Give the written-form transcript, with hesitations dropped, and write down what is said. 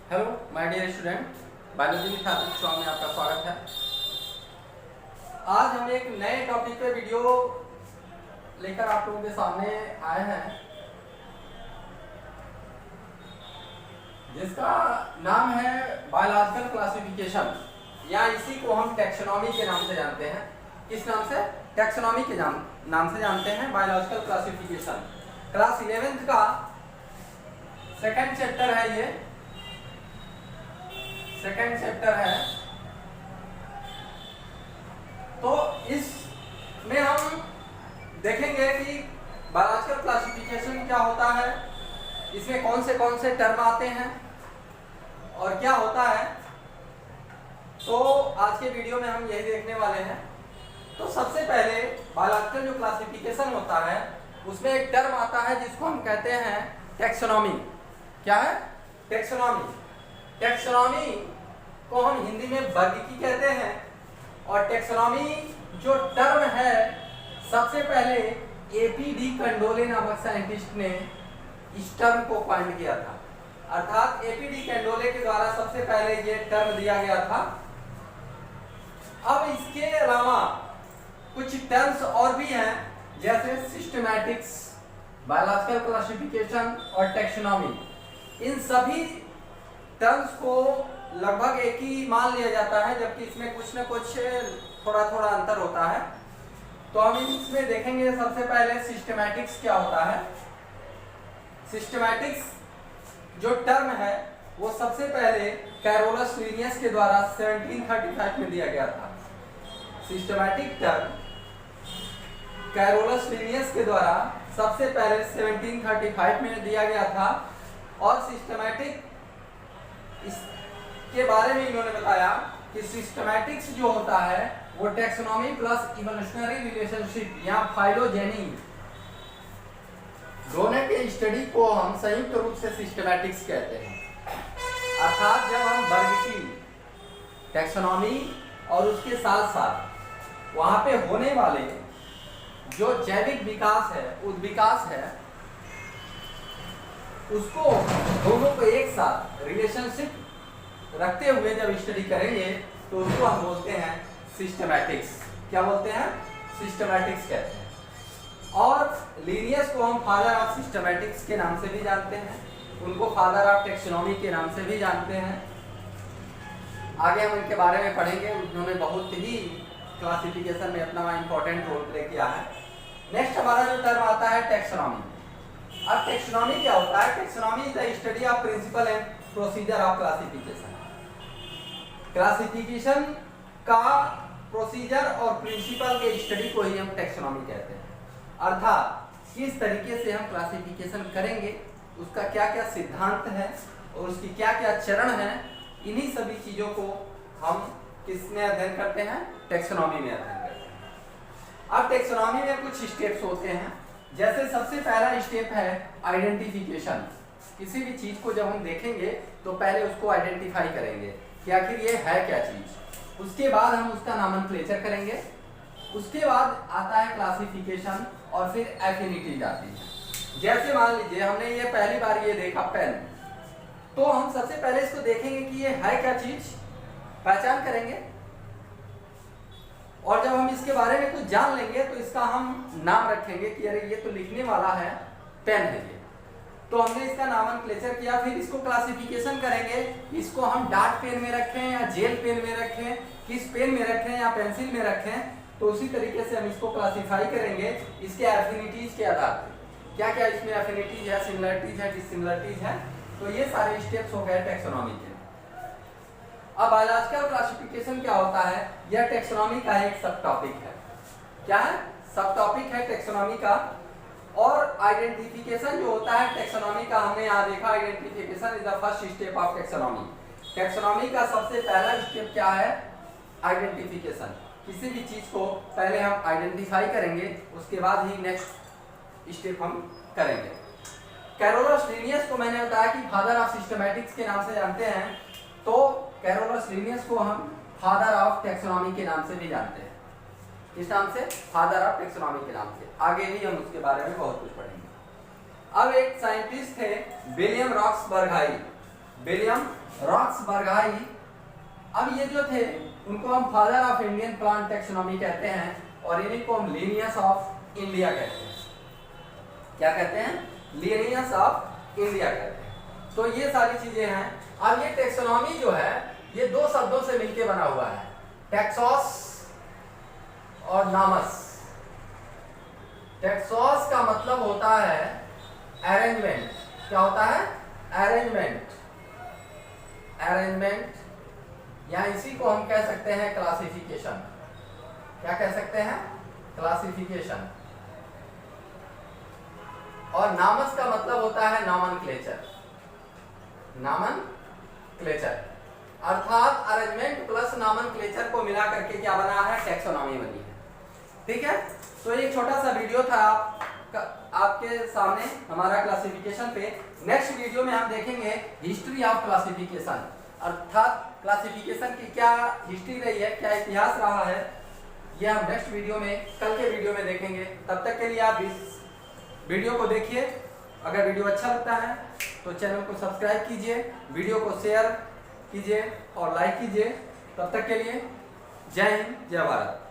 Hello my dear student, biology की छात्र कक्षाओं में आपका स्वागत है। आज हम एक नए टॉपिक पे वीडियो लेकर आप लोगों के सामने आए हैं, जिसका नाम है बायोलॉजिकल क्लासिफिकेशन, या इसी को हम टैक्सोनॉमी के नाम से जानते हैं। किस नाम से? टैक्सोनॉमी के नाम से जानते हैं, बायोलॉजिकल क्लासिफिकेशन। क्लास 11th का सेकंड चैप्टर है, ये सेकंड चैप्टर है। तो इसमें हम देखेंगे कि बायोलॉजिकल क्लासिफिकेशन क्या होता है, इसमें कौन से टर्म आते हैं और क्या होता है। तो आज के वीडियो में हम यही देखने वाले हैं। तो सबसे पहले बायोलॉजिकल जो क्लासिफिकेशन होता है उसमें एक टर्म आता है जिसको हम कहते हैं टैक्सोनॉमी। क्या है? टैक्सोनॉमी। टैक्सोनॉमी को हम हिंदी में वर्गीकी कहते हैं। और टैक्सोनॉमी जो टर्म है, सबसे पहले एपीडी कंडोले नामक साइंटिस्ट ने इस टर्म को कॉइन किया था। अर्थात एपीडी कंडोले के द्वारा सबसे पहले ये टर्म दिया गया था। अब इसके अलावा कुछ टर्म्स और भी हैं, जैसे सिस्टमैटिक्स, बायोलॉजिकल क्लासिफिकेशन और टैक्सोनॉमी। इन सभी टर्म्स को लगभग एक ही मान लिया जाता है, जबकि इसमें कुछ न कुछ थोड़ा थोड़ा अंतर होता है। तो हम इसमें देखेंगे सबसे पहले सिस्टमैटिक्स क्या होता है। सिस्टमैटिक्स जो टर्म है वो सबसे पहले कैरोलस लीनियस के द्वारा 1735 में दिया गया था। सिस्टमैटिक टर्म कैरोलस लीनियस के द्वारा सबसे पहले 1735 में दिया गया था। और सिस्टमैटिक इसके बारे में इन्होंने बताया कि सिस्टमैटिक्स जो होता है वो टैक्सोनॉमी प्लस इवोल्यूशनरी रिलेशनशिप या फाइलोजेनी दोनों के स्टडी को हम संयुक्त रूप से सिस्टमैटिक्स कहते हैं। अर्थात जब हम वर्गीकी, टैक्सोनॉमी और उसके साथ साथ वहां पे होने वाले जो जैविक विकास है, उद्विकास है, उसको दोनों को एक साथ रिलेशनशिप रखते हुए जब स्टडी करेंगे तो उसको हम बोलते हैं सिस्टमैटिक्स। क्या बोलते हैं? सिस्टमैटिक्स कहते हैं। और लीनियस को हम फादर ऑफ सिस्टमैटिक्स के नाम से भी जानते हैं, उनको फादर ऑफ टैक्सोनॉमी के नाम से भी जानते हैं। आगे हम इनके बारे में पढ़ेंगे। उन्होंने बहुत ही क्लासिफिकेशन में अपना इंपॉर्टेंट रोल प्ले किया है। नेक्स्ट हमारा जो टर्म आता है टैक्सोनॉमी। अब टैक्सोनॉमी क्या होता है? Taxonomy is the study of principle and procedure of classification. Classification का प्रोसीजर और प्रिंसिपल के स्टडी को ही हम टैक्सोनॉमी कहते हैं। अर्थात किस तरीके से हम क्लासिफिकेशन करेंगे, उसका क्या क्या सिद्धांत है और उसकी क्या क्या चरण है, इन्हीं सभी चीजों को हम किसमें अध्ययन करते हैं? टैक्सोनॉमी में अध्ययन करते हैं। अब टैक्सोनॉमी में कुछ स्टेप्स होते हैं। जैसे सबसे पहला स्टेप है आइडेंटिफिकेशन। किसी भी चीज को जब हम देखेंगे तो पहले उसको आइडेंटिफाई करेंगे कि आखिर ये है क्या चीज। उसके बाद हम उसका नामनक्लेचर करेंगे। उसके बाद आता है क्लासिफिकेशन और फिर एफिनिटीज आती है। जैसे मान लीजिए हमने ये पहली बार ये देखा पेन, तो हम सबसे पहले इसको देखेंगे कि ये है क्या चीज, पहचान करेंगे। और जब हम इसके बारे में कुछ जान लेंगे तो इसका हम नाम रखेंगे कि अरे ये तो लिखने वाला है, पेन है ये। तो हमने इसका नामनक्लेचर किया, फिर इसको क्लासिफिकेशन करेंगे। इसको हम डार्क पेन में रखें या जेल पेन में रखें, किस पेन में रखें या पेंसिल में रखें, तो उसी तरीके से हम इसको क्लासिफाई करेंगे इसके एफिनिटीज के आधार पर। क्या क्या इसमें एफिनिटीज है, सिमिलरिटीज है, डिससिमिलरिटीज है। तो ये सारे स्टेप्स हो गए टैक्सोनॉमी के। अब बायोलॉजिकल क्लासिफिकेशन क्या होता है? यह टैक्सोनॉमी का एक सब टॉपिक है। क्या है? सब टॉपिक है टैक्सोनॉमी का। और आइडेंटिफिकेशन जो होता है टैक्सोनॉमी का, हमने यहाँ देखा identification is the first step of taxonomy. Taxonomy का सबसे पहला स्टेप क्या है? आइडेंटिफिकेशन। किसी भी चीज को पहले हम आइडेंटिफाई करेंगे, उसके बाद ही नेक्स्ट स्टेप हम करेंगे। कैरोलस लीनियस को मैंने बताया कि फादर ऑफ सिस्टमैटिक्स के नाम से जानते हैं, तो कैरोलस लीनियस को हम फादर ऑफ टैक्सोनॉमी के नाम से भी जानते हैं। किस नाम से? फादर ऑफ टैक्सोनॉमी के नाम से। आगे भी हम उसके बारे में बहुत कुछ पढ़ेंगे। अब एक साइंटिस्ट थे विलियम रॉक्सबर्घाई, विलियम रॉक्सबर्गाई। अब ये जो थे उनको हम father of Indian plant taxonomy कहते हैं और इन्हीं को हम लिनियस ऑफ इंडिया कहते हैं। क्या कहते हैं? लिनियस ऑफ इंडिया कहते हैं। तो ये सारी चीजें हैं। अब ये टैक्सोनॉमी जो है ये दो शब्दों से मिलकर बना हुआ है, टैक्सोस और नामस। टैक्सोस का मतलब होता है अरेंजमेंट। क्या होता है? अरेंजमेंट। अरेंजमेंट या इसी को हम कह सकते हैं क्लासिफिकेशन। क्या कह सकते हैं? क्लासिफिकेशन। और नामस का मतलब होता है नॉमेनक्लेचर। नॉमेनक्लेचर अर्थात अरेंजमेंट प्लस नॉमेनक्लेचर को मिला करके क्या बना है? टैक्सोनॉमी बनी है। ठीक है, तो एक छोटा सा वीडियो था आपके सामने हमारा क्लासिफिकेशन पे। नेक्स्ट वीडियो में हम देखेंगे हिस्ट्री ऑफ क्लासिफिकेशन, अर्थात क्लासिफिकेशन की क्या हिस्ट्री रही है, क्या इतिहास रहा है, यह हम नेक्स्ट वीडियो में, कल के वीडियो में देखेंगे। तब तक के लिए आप इस वीडियो को देखिए। अगर वीडियो अच्छा लगता है तो चैनल को सब्सक्राइब कीजिए, वीडियो को शेयर कीजिए और लाइक कीजिए। तब तक के लिए जय हिंद, जय भारत।